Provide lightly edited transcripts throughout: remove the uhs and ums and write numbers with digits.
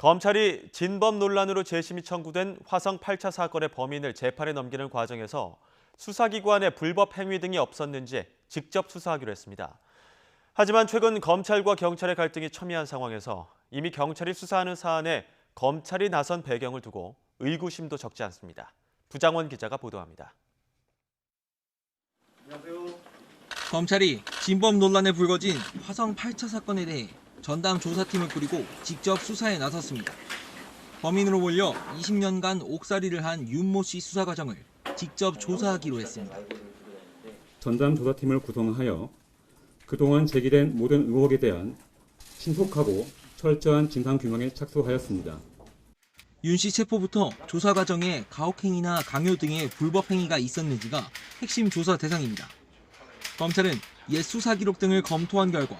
검찰이 진범 논란으로 재심이 청구된 화성 8차 사건의 범인을 재판에 넘기는 과정에서 수사기관의 불법 행위 등이 없었는지 직접 수사하기로 했습니다. 하지만 최근 검찰과 경찰의 갈등이 첨예한 상황에서 이미 경찰이 수사하는 사안에 검찰이 나선 배경을 두고 의구심도 적지 않습니다. 부장원 기자가 보도합니다. 검찰이 진범 논란에 불거진 화성 8차 사건에 대해 전담 조사팀을 꾸리고 직접 수사에 나섰습니다. 범인으로 몰려 20년간 옥살이를 한 윤모 씨 수사 과정을 직접 조사하기로 했습니다. 전담 조사팀을 구성하여 그동안 제기된 모든 의혹에 대한 신속하고 철저한 진상규명에 착수하였습니다. 윤 씨 체포부터 조사 과정에 가혹행위나 강요 등의 불법 행위가 있었는지가 핵심 조사 대상입니다. 검찰은 옛 수사 기록 등을 검토한 결과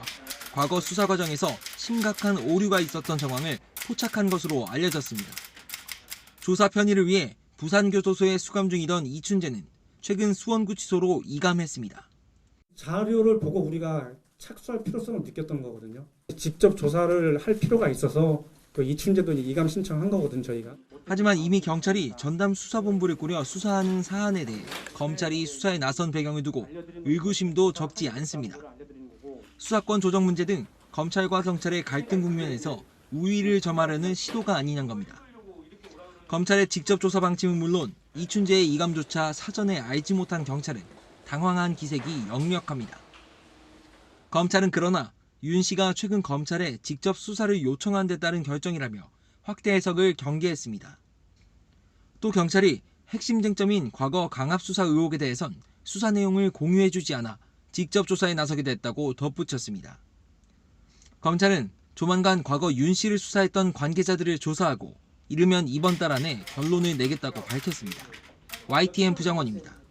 과거 수사 과정에서 심각한 오류가 있었던 정황을 포착한 것으로 알려졌습니다. 조사 편의를 위해 부산교도소에 수감 중이던 이춘재는 최근 수원구치소로 이감했습니다. 자료를 보고 우리가 착수할 필요성을 느꼈던 거거든요. 직접 조사를 할 필요가 있어서 이춘재도 이감 신청한 거거든요, 저희가. 하지만 이미 경찰이 전담 수사본부를 꾸려 수사하는 사안에 대해 검찰이 수사에 나선 배경을 두고 의구심도 적지 않습니다. 수사권 조정 문제 등 검찰과 경찰의 갈등 국면에서 우위를 점하려는 시도가 아니냐는 겁니다. 검찰의 직접 조사 방침은 물론 이춘재의 이감조차 사전에 알지 못한 경찰은 당황한 기색이 역력합니다. 검찰은 그러나 윤 씨가 최근 검찰에 직접 수사를 요청한 데 따른 결정이라며 확대 해석을 경계했습니다. 또 경찰이 핵심 쟁점인 과거 강압수사 의혹에 대해선 수사 내용을 공유해주지 않아 직접 조사에 나서게 됐다고 덧붙였습니다. 검찰은 조만간 과거 윤 씨를 수사했던 관계자들을 조사하고 이르면 이번 달 안에 결론을 내겠다고 밝혔습니다. YTN 부장원입니다.